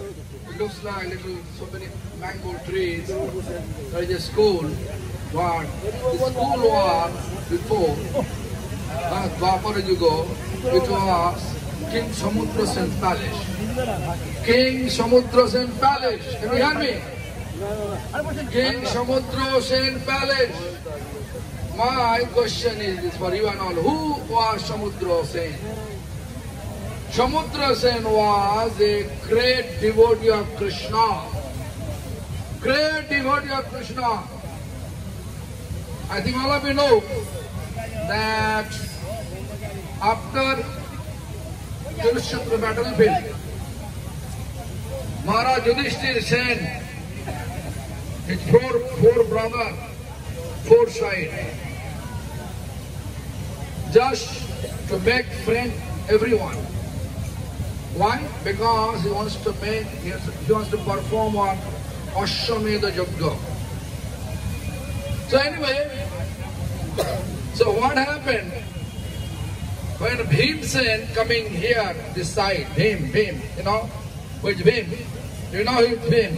It looks like little so many mango trees. There is a school. But the school was before Dwapara Yuga, it was King Samudra Sen Palace. King Samudra Sen Palace. Can you hear me? King Samudra Sen Palace. My question is this for you and all. Who was Samudra Sen? Samudra Sen was a great devotee of Krishna. Great devotee of Krishna. I think all of you know that after Kurukshetra battlefield, Maharaj Yudhishthira sent his four brothers, four sides, just to make friend everyone. Why? Because he wants to perform on Ashwamedha Yajna. So anyway, so what happened when Bhimsen coming here, this side, Bhim, you know, which Bhim? You know who is Bhim?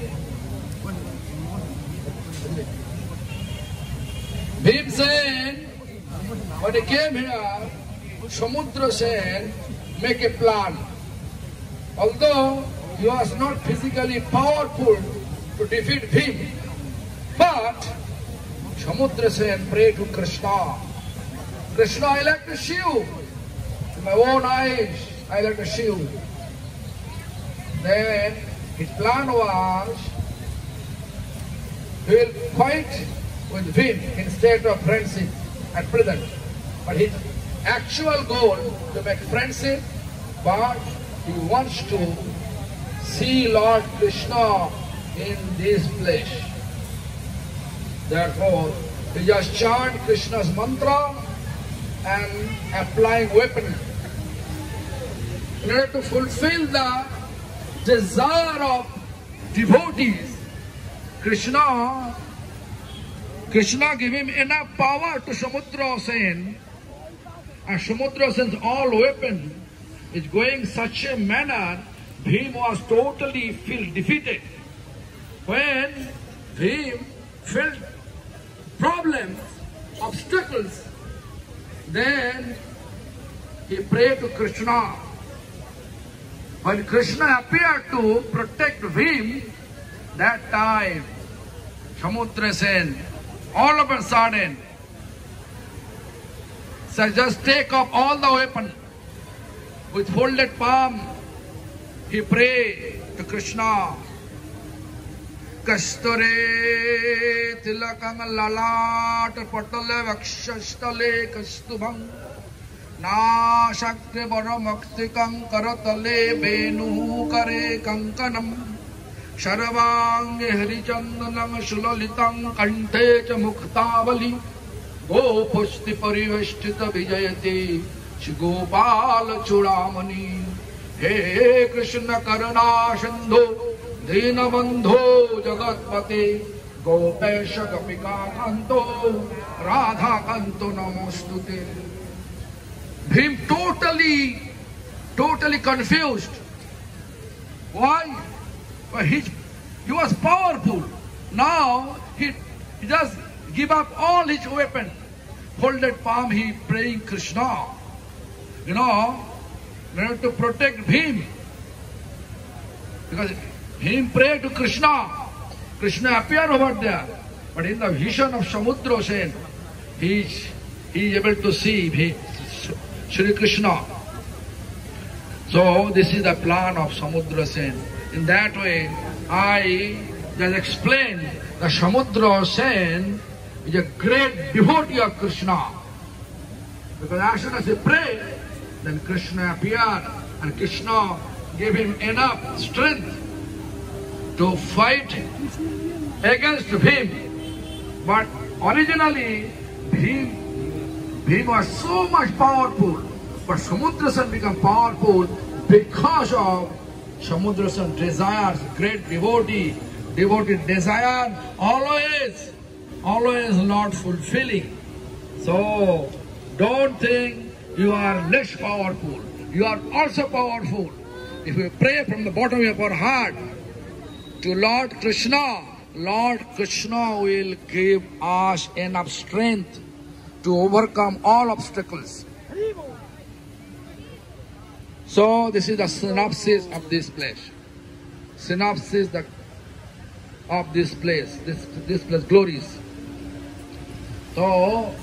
Bhimsen, when he came here, Samudra Sen make a plan. Although he was not physically powerful to defeat Bhim, but Samudra Sen prayed to Krishna. Krishna, I like to see you. In my own eyes, I like to see you. Then his plan was, he will fight with Bhim instead of friendship at present. But his actual goal to make friendship, but he wants to see Lord Krishna in this place. Therefore, he just chant Krishna's mantra and applying weapon. In order to fulfill the desire of devotees, Krishna gave him enough power to Samudra Sen, and Samudra Sen's all weapon is going such a manner, Bhim was totally defeated. When Bhim felt problems, obstacles, then he prayed to Krishna. When Krishna appeared to protect Bhim, that time Samudra Sen, all of a sudden, said, just take off all the weapon. With folded palm, he prayed to Krishna. Kasture tilakang lalat patale vakshastale kastubham na shakti varamaktikam karatale venu kare kankanam sharvange harichandanam sulalitam kante cha muktavali gopushti pariveshtita vijayati Shri Gopal Chudamani. He Krishna Karuna Sindhu Dina Bandho Jagatpate Gopesha Gopika Kanto Radha Kanto Namostute. Bhim totally confused. Why? Well, he was powerful. Now he just give up all his weapons. Folded palm, he praying Krishna. You know, in order to protect Bhim. Because Bhim prayed to Krishna. Krishna appeared over there. But in the vision of Samudra Sen, he is able to see Shri Krishna. So this is the plan of Samudra Sen. In that way, I just explained that Samudra Sen is a great devotee of Krishna. Because as soon as he prayed, then Krishna appeared, and Krishna gave him enough strength to fight against Bhim. But originally, Bhim was so much powerful, but Samudra Sen became powerful because of Samudra Sen's desires, great devotee desire, always not fulfilling. So, don't think you are less powerful. You are also powerful. If you pray from the bottom of your heart, to Lord Krishna, Lord Krishna will give us enough strength to overcome all obstacles. So this is the synopsis of this place. Synopsis of this place, this place glories. So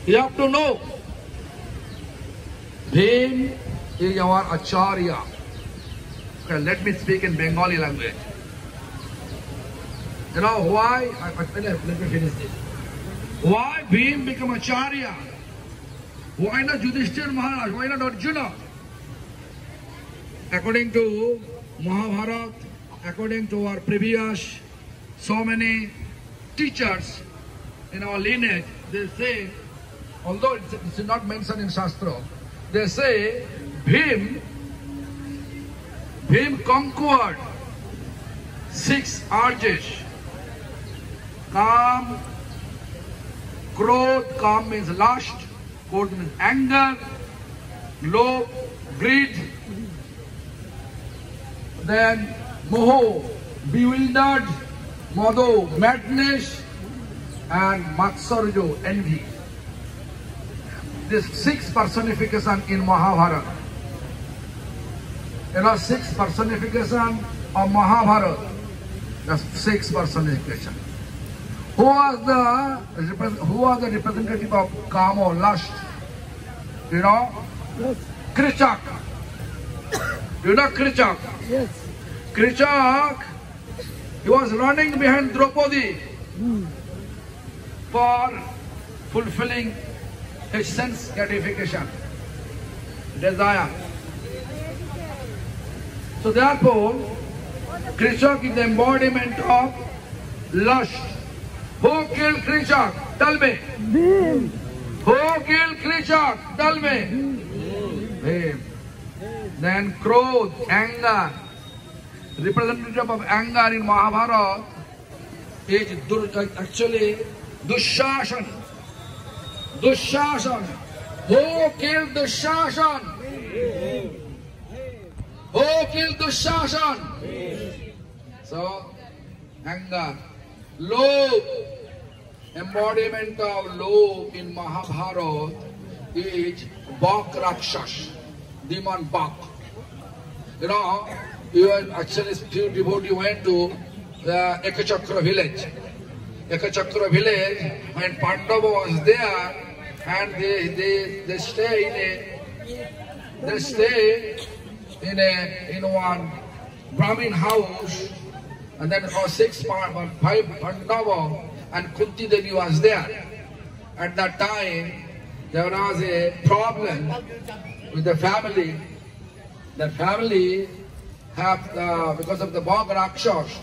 you have to know, Bhim is our Acharya. Okay, let me speak in Bengali language. You know why? Let me finish this. Why Bhim become Acharya? Why not Yudhishthira Maharaj? Why not Arjuna? According to Mahabharata, according to our previous so many teachers in our lineage, they say, although it's not mentioned in Shastra, they say Bhim conquered 6 urges. Kam, Krodh, Kam means lust, Krodh means anger, Lobh, greed, then Moho, bewildered, Madho, madness, and Matsarjo, envy. This 6 personification in Mahabharata. There are 6 personification of Mahabharata. That's 6 personification. Who was the representative of Kama, lust? You know? Yes. Krichak. You know Krichak? Yes. Krichak, he was running behind Draupadi for fulfilling his sense gratification, desire. So therefore, Krichak is the embodiment of lust. Who killed Krichak? Tell me. Bhim. Who killed Krichak? Tell me. Bhim. Then Krodh, anger. Representative of anger in Mahabharata is actually Dushasan. Dushasan. Who killed Dushasan? Who killed Dushasan? So, anger. Lobh, embodiment of Lobh in Mahabharata is Bak Rakshas, demon Bak. You know, actually few devotees went to the Ekachakra village. Ekachakra village, when Pandava was there, and they stay in one Brahmin house, and then 5 Pandava and Kunti Devi was there. At that time, there was a problem with the family. The family have, because of the Bag Rakshas,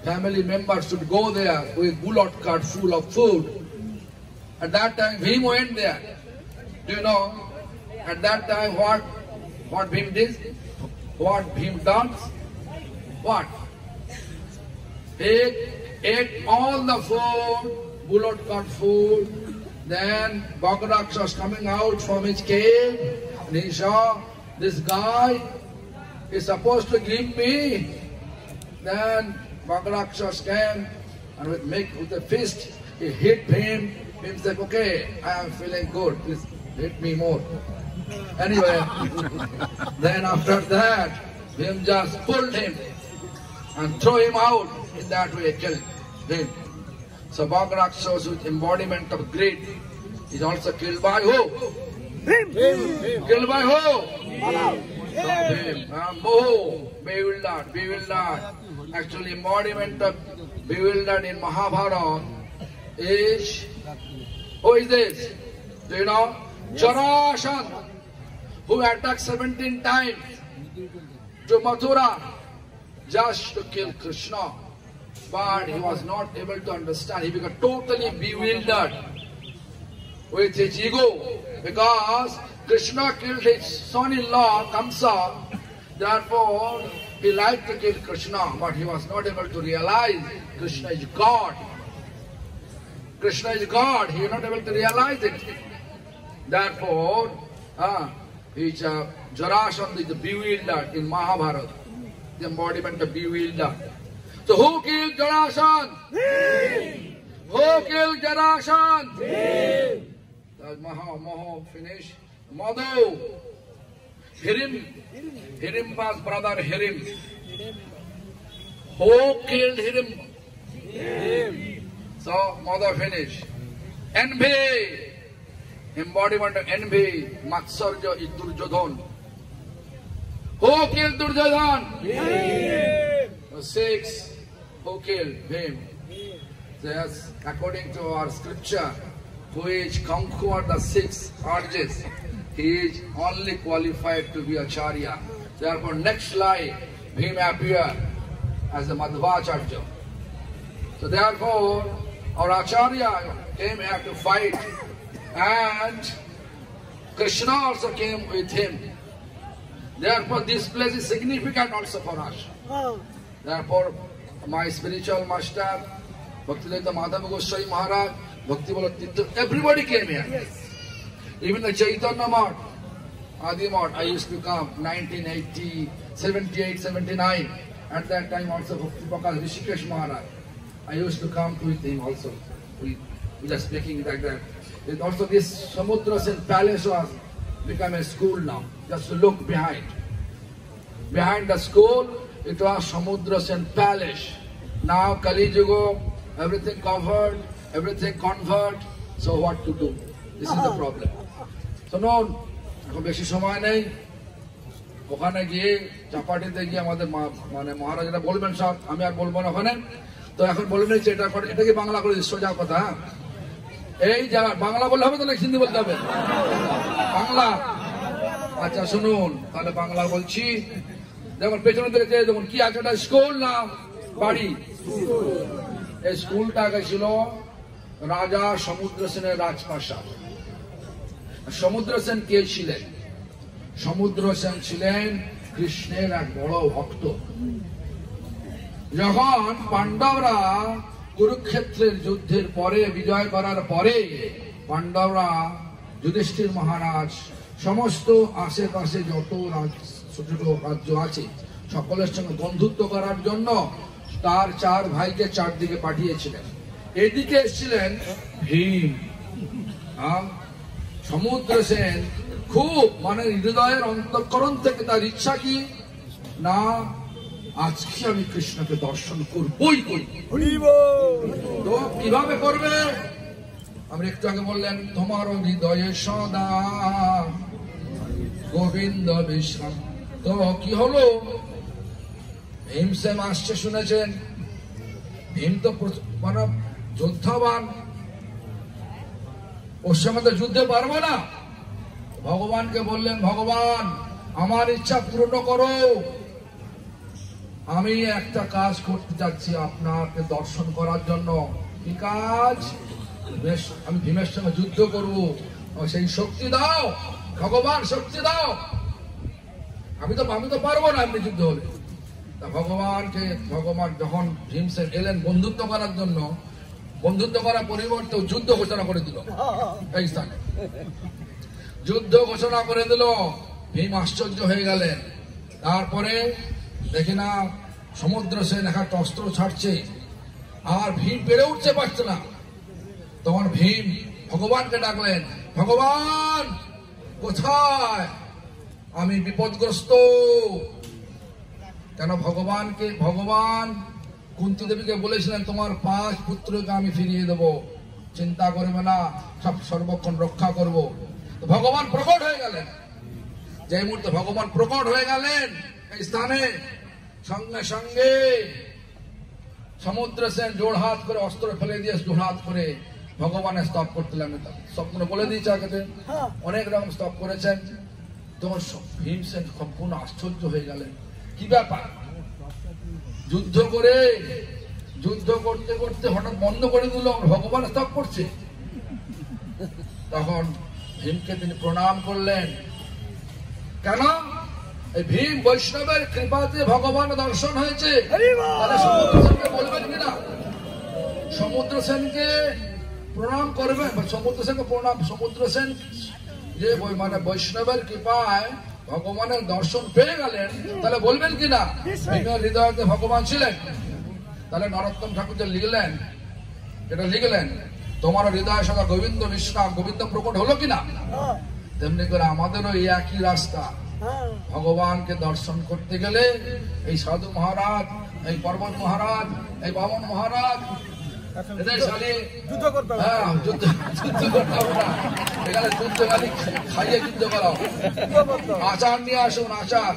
family members should go there with bullock cart full of food. At that time, Bhim went there. Do you know? At that time, what Bhim did? What Bhim does? What? Ate all the food, bullock cart food. Then Bag Rakshas coming out from his cave, and he saw this guy is supposed to give me. Then Bag Rakshas came and with a fist, he hit him. He said, okay, I am feeling good, please hit me more. Anyway, then after that, Bhim just pulled him and threw him out. In that way, killed him. So Bag Rakshas, with embodiment of greed, is also killed by who? Bhim. Killed by who? Bhim. Moho, bewildered. Actually, embodiment of bewildered in Mahabharata is, who is this? Do you know? Jarasandha, who attacked 17 times to Mathura just to kill Krishna. But he was not able to understand. He became totally bewildered with his ego, because Krishna killed his son-in-law Kamsa. Therefore, he liked to kill Krishna, but he was not able to realize Krishna is God. Krishna is God. He is not able to realize it. Therefore, Jarasandha is bewildered in Mahabharata. the embodiment of bewildered. So who killed Jarasandha? Who killed Jarasandha? Does Maha finish? Madhu. Hirimba's brother Hirim. Who killed Hirimba? So Madhu finish. Envy. Embodiment of envy. Matsarja is Durjodhan. Who killed Durjodhan? The 6. Who killed him? Yes, according to our scripture, who is conquered the 6 urges, he is only qualified to be Acharya. Therefore, next slide, Bhima appeared as a Madhvacharya. So therefore, our Acharya came here to fight, and Krishna also came with him. Therefore, this place is significant also for us. Therefore, my spiritual master, Bhaktivedanta Madhava Goswami Maharaj, Bhakti Tirtha, everybody came here. Yes. Even the Chaitanya Math, Adi Math, I used to come 1980, 78, 79. At that time also Bhakti Prakash Rishikesh Maharaj, I used to come with him also. We were speaking like that. And also this Samudra Sen Palace was become a school now. Just to look behind. Behind the school, it was Samudra Sen Palace. Now Kali Yuga, everything covered, everything convert. So what to do? This is the problem. So no, এখন বেশি সময় নেই, ওখানে গিয়ে চাপাটিতে গিয়ে আমাদের মানে মহারাজরা বলবেন সব, আমি আর বলবো না ওখানে। তো এখন বলে নিচ্ছি এটা কি বাংলা করে সোজা কথা। এই যা বাংলা বললে হবে তো না হিন্দি বলতে হবে? বাংলা। আচ্ছা শুনুন, তাহলে বাংলা বলছি। দেখুন পেছনে দেখে দেখুন কি আছে, এটা স্কুল না বাড়ি? এই স্কুলটা গেছিল রাজা সমুদ্র সেনের রাজপ্রাসাদ। সমুদ্র সেন কে ছিলেন? সমুদ্র সেন ছিলেন কৃষ্ণের এক বড় ভক্ত। যখন পাণ্ডবরা কুরুক্ষেত্রের যুদ্ধের পরে বিজয় করার পরে পাণ্ডবরা যুধিষ্ঠির মহারাজ সমস্ত আশেপাশে যত ছোট ছোট রাজ্য আছে সকলের সঙ্গে বন্ধুত্ব করার জন্য তার 4 ভাইকে 4 দিকে পাঠিয়েছিলেন। এদিকে এসেছিলেন ভীম। সমুদ্র সেন খুব মানে হৃদয়ের অন্তঃকরণ থেকে তার ইচ্ছা কি না, আজকে আমি কৃষ্ণকে দর্শন করবই করি। তো কিভাবে করবে? আমরা একটু আগে বললেন তোমার হৃদয়ে সদা গোবিন্দ বিশ্রাম। তো কি হলো? ভীমসেন আসছে শুনেছেন, ভীম তো মানে যোদ্ধাবান, ওর সঙ্গে তো যুদ্ধে পারবো না। ভগবানকে বললেন, ভগবান আমার ইচ্ছা পূর্ণ করো, আমি একটা কাজ করতে যাচ্ছি আপনাকে দর্শন করার জন্য। কি কাজ? আমি ভীমের সঙ্গে যুদ্ধ করব, সেই শক্তি দাও ভগবান, শক্তি দাও। আমি তো পারবো না এমনি যুদ্ধ হলে। তা ভগবান যখন ভীমসেন এলেন বন্ধুত্ব করার জন্য, বন্ধুত্ব করার পরিবর্তে যুদ্ধ ঘোষণা করে দিল। এই স্থানে যুদ্ধ ঘোষণা করে দিল। ভীম আশ্চর্য হয়ে গেলেন। তারপরে দেখি না সমুদ্র সেন একটা অস্ত্র ছাড়ছে, আর ভীম পেরে উঠতে পারছে না। তখন ভীম ভগবানকে ডাকলেন, ভগবান কোথায়? আমি বিপদগ্রস্ত। কেন ভগবান কুন্তী দেবীকে বলেছিলেন তোমার 5 পুত্রকে আমি ফিরিয়ে দেব, চিন্তা করবে না, সব সর্বক্ষণ রক্ষা করব। ভগবান প্রকট হয়ে গেলেন। যে মুহূর্তে ভগবান প্রকট হয়ে গেলেন এই স্থানে, সঙ্গে সঙ্গে সমুদ্র সেন জোড়হাত করে অস্ত্র ফেলে দিয়ে জোড়হাত করে ভগবানের স্তব করতে লাগলেন। স্বপ্ন বলে দিয়েছে আগে, অনেক রকম স্তব করেছেন। তখন ভীমসেন সম্পূর্ণ আশ্চর্য হয়ে গেলেন, কি ব্যাপার? যুদ্ধ করতে করতে হঠাৎ বন্ধ করে দিল, ভগবান স্তব করছে। তখন ভীমকে তিনি প্রণাম করলেন। কেন? এই ভীম বৈষ্ণবের কৃপাতে ভগবান দর্শন হয়েছে। তাহলে সমুদ্র সেনকে বলবেন কিনা? সমুদ্র সেনকে প্রণাম করবেন, সমুদ্র সেনকে প্রণাম। সমুদ্র সেন যে মানে বৈষ্ণবের কৃপায় ভগবানের দর্শন পেয়ে গেলেন, তাহলে বলবেন কিনা ভীমের হৃদয়তে ভগবান ছিলেন? তাহলে নরোত্তম ঠাকুর যে লিখলেন, এটা লিখলেন, তোমার হৃদয় সদা গোবিন্দ বিশ্রাম, গোবিন্দ প্রকট হলো কিনা? তেমনি করে আমাদেরও এই একই রাস্তা। ভগবানকে দর্শন করতে গেলে এই সাধু মহারাজ, এই পর্বত মহারাজ, এই বামন মহারাজ, এদের সালে যুদ্ধ করতে হবে। হ্যাঁ, যুদ্ধ করতে হবে না, এখানে যুদ্ধ খালি খাইয়ে যুদ্ধ করাও। আচার নিয়ে আসুন, আচার।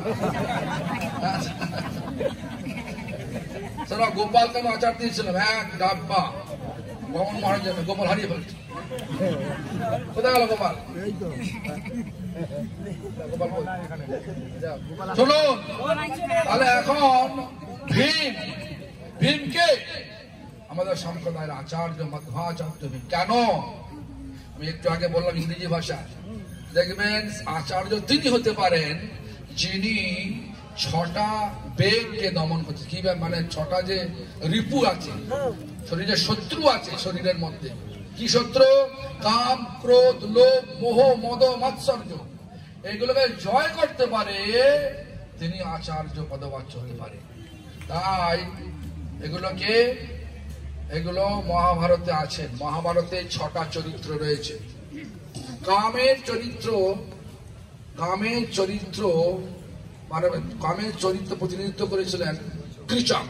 শোনো, গোপাল কেন আচার দিয়েছিলাম? এক ডাব্বা। বামন মহারাজ যাবে, গোপাল হারিয়ে ফেলছে। কোথায় গেল গোপাল? শুনুন, তাহলে এখন ভীমকে আমাদের সম্প্রদায়ের আচার্য, মধ্বাচার্য ভীম। কেন? আমি একটু আগে বললাম ইংরেজি ভাষা। দেখবেন আচার্য তিনি হতে পারেন যিনি 6টা বেগকে দমন করছে। কি মানে 6টা যে রিপু আছে, শরীরে শত্রু আছে শরীরের মধ্যে। কি শত্রু? কাম, ক্রোধ, লোভ, মোহ, মদ, মাৎসর্য। এগুলোকে জয় করতে পারে তিনি আচার্য পদবাচ্য হতে পারে। তাই এগুলো মহাভারতে আছেন। মহাভারতে 6টা চরিত্র রয়েছে। কামের চরিত্র প্রতিনিধিত্ব করেছিলেন কৃচক।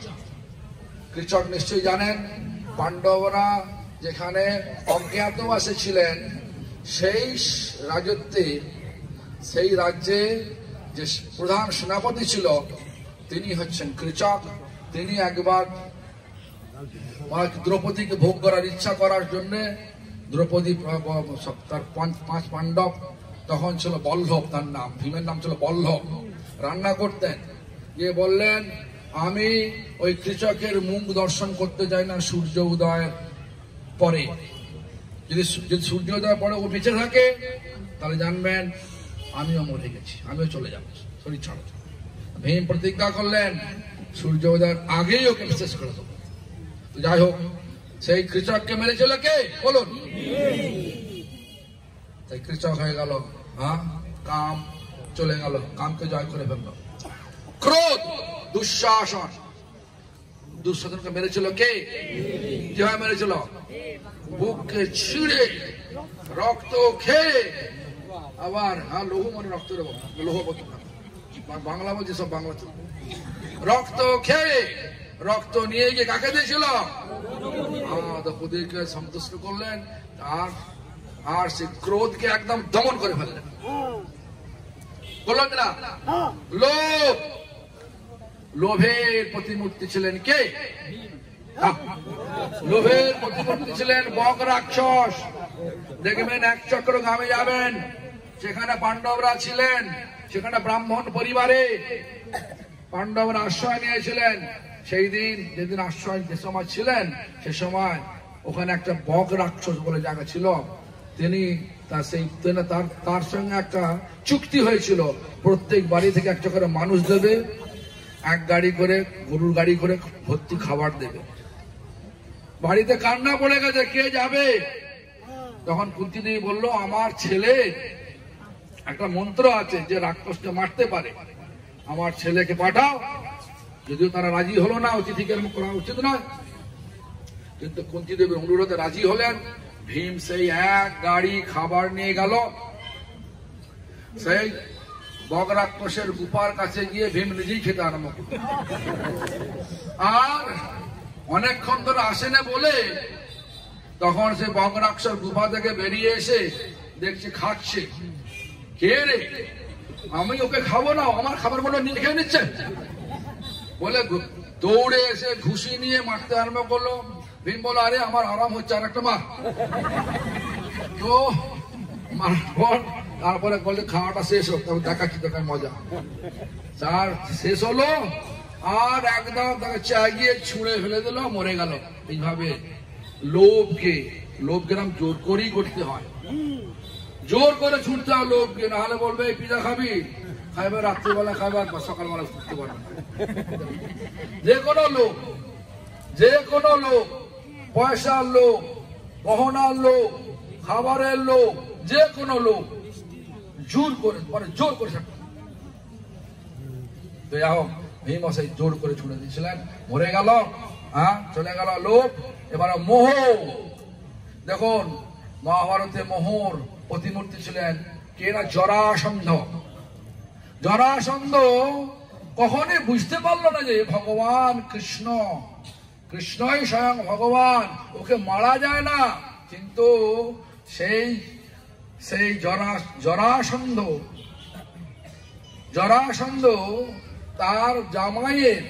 কৃচক নিশ্চয়ই জানেন, পাণ্ডবরা যেখানে অজ্ঞাতবাসে ছিলেন, সেই রাজ্যে যে প্রধান সেনাপতি ছিল তিনি হচ্ছেন কৃচক। তিনি একবার দ্রৌপদীকে ভোগ করার ইচ্ছা করার জন্য, দ্রৌপদী তার 5 পাণ্ডব তখন ছিল বল্লভ, তার নাম, ভীমের নাম ছিল বল্লভ, রান্না করতেন। গিয়ে বললেন, আমি ওই কৃচকের মুখ দর্শন করতে যাই না সূর্য উদয়ের পরে। যদি সূর্য উদয়ের পরে ও বেঁচে থাকে তাহলে জানবেন আমিও মরে গেছি, আমিও চলে যাবো, শরীর ছাড়ো। ভীম প্রতিজ্ঞা করলেন সূর্য উদয়ের আগেই ওকে শেষ করে দেবো। যাই হোক, সেই কৃচককে মেরেছিল কে বলুন? তাই কৃচক হয়ে গেল, কাম চলে গেল, কামকে জয় করে ফেলল। ক্রোধ, দুঃশাসনকে মেরেছিল কে? কিভাবে মেরেছিল? বুককে ছিঁড়ে, রক্ত খেয়ে। আবার লৌহ মানে রক্ত, লৌহ বাংলা বলছি, সব বাংলা। রক্ত খেয়ে, রক্ত নিয়ে গিয়ে কাকে দিয়েছিল? দ্রৌপদীকে সন্তুষ্ট করলেন। আর সে ক্রোধকে একদম দমন করে ফেললেন। বললেন না, লোভের প্রতিমূর্তি ছিলেন কে? লোভের প্রতিমূর্তি ছিলেন বক রাক্ষস। দেখবেন 1 চক্র গ্রামে যাবেন, সেখানে পাণ্ডবরা ছিলেন, সেখানে ব্রাহ্মণ পরিবারে পাণ্ডবরা আশ্রয় নিয়েছিলেন। সেই দিন যেদিন আশ্রয় যে সময় ছিলেন, সে সময় ওখানে একটা বক রাক্ষস বলে জায়গা ছিল। তার সঙ্গে একটা চুক্তি হয়েছিল, প্রত্যেক বাড়ি থেকে একটা করে মানুষ দেবে, 1 গাড়ি করে, গরুর গাড়ি করে ভর্তি খাবার দেবে। বাড়িতে কান্না পড়ে গেছে, কে যাবে? তখন কুন্তী দেবী বলল, আমার ছেলে একটা মন্ত্র আছে যে রাক্ষসকে মারতে পারে, আমার ছেলেকে পাঠাও। যদিও তারা রাজি হলো না, অতিথিকে করা উচিত নয়, কিন্তু কুন্তী দেবীর অনুরোধে রাজি হলেন। ভীম সেই 1 গাড়ি খাবার নিয়ে গেল। সেই বক রাক্ষসের গুফার কাছে গিয়ে ভীম নিজেই খেতে আরম্ভ করল। আর অনেকক্ষণ ধরে আসে না বলে তখন সে বক রাক্ষস গুফা থেকে বেরিয়ে এসে দেখছে খাচ্ছে। কে রে? আমি ওকে খাবো না, আমার খাবার গুলো নিয়ে খেয়ে নিচ্ছে বলে দৌড়ে এসে ঘুষি নিয়ে মারতে আরম্ভ করলো। ভীম বলো, আরে আমার আরাম হচ্ছে, আর একটা মার। তো তারপরে বললে খাওয়াটা শেষ হোক, তবে দেখাচ্ছি তোকে মজা। তার শেষ হলো, আর একদম তাকে চাগিয়ে ছুঁড়ে ফেলে দিল, মরে গেল। এইভাবে লোভকে নাম জোর করেই করতে হয়, জোর করে ছুটতে হয় লোভকে, নাহলে বলবে এই পিজা খাবি, খাইবে রাত্রিবেলা, খাইবে আর সকালবেলা ছুটতে পারবে। যে কোনো লোক, পয়সার লোক, গহনার লোক, খাবারের লোক, যে কোনো লোক জোর করে তো যাই হোক ভীম সেই জোর করে ছুড়ে দিয়েছিলেন, মরে গেল। চলে গেল লোভ। এবারে মোহ, দেখুন মহাভারতে মোহর প্রতিমূর্তি ছিলেন কে না? জরাসন্ধ। জরাসন্ধ কখনই বুঝতে পারলো না যে ভগবান কৃষ্ণ, কৃষ্ণই স্বয়ং ভগবান, ওকে মারা যায় না। কিন্তু সেই জরাসন্ধ তার জামাইয়ের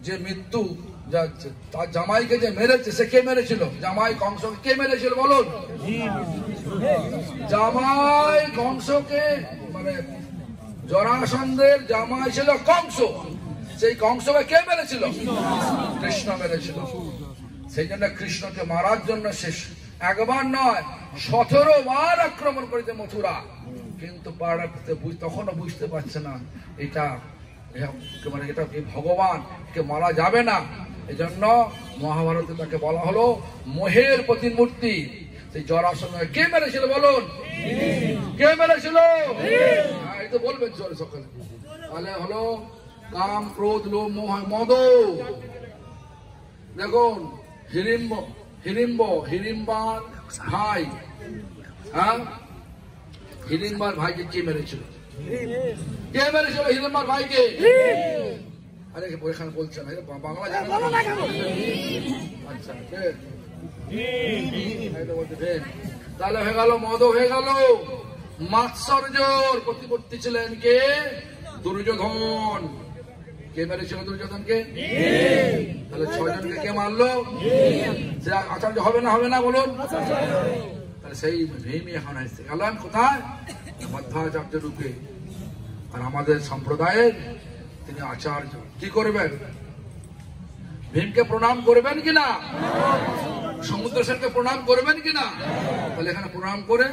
যে মৃত্যু, তার জামাইকে যে মেরেছে, সে কে মেরেছিল? জামাই কংসকে কে মেরেছিল বলুন? জামাই কংসকে, মানে জরাসন্ধের জামাই ছিল কংস, সেই কংসকে কে মেরেছিল? কৃষ্ণ মেরেছিল। সেই জন্য কৃষ্ণকে মারার জন্য শেষ একবার নয় 17 বার আক্রমণ করেছে মথুরা, কিন্তু তখনও বুঝতে পারছে না এটা মানে এটা ভগবান, কে মারা যাবে না। এই জন্য মহাভারতে তাকে বলা হলো মোহের প্রতিমূর্তি। সেই জরাসন্ধ কে মেরেছিল বলুন? কে মেরেছিল? এই তো বলবেন চলে সকালে। তাহলে হলো কাম, ক্রোধ, লোভ, মোহ, মদ। দেখুন হিড়িম্বার ভাই, হিড়িম্বার ভাইকে কে মেরেছিল? কে মেরেছিল হিড়িম্বার ভাইকে? আরে এখানে বলছে না, বাংলা জানে না। আচ্ছা তাহলে হয়ে গেল মদ, হয়ে গেল মাৎসর্যর প্রতিপত্তি ছিলেন কে? দুর্যোধন। কে মেরেছিল দুর্যোধনকে? তাহলে 6 জনকে কে মারলো? সে আচার্য হবে না, হবে না বলুন? তাহলে সেই ভীমই এখন আসছে গেলেন কোথায়? মধ্বাচার্য রূপে। আর আমাদের সম্প্রদায়ের তিনি আচার্য। কি করবেন? ভীমকে প্রণাম করবেন কিনা? সমুদ্র সেনকে প্রণাম করবেন কিনা? তাহলে এখানে প্রণাম করে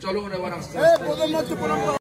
চলুন এবার আস্তে আস্তে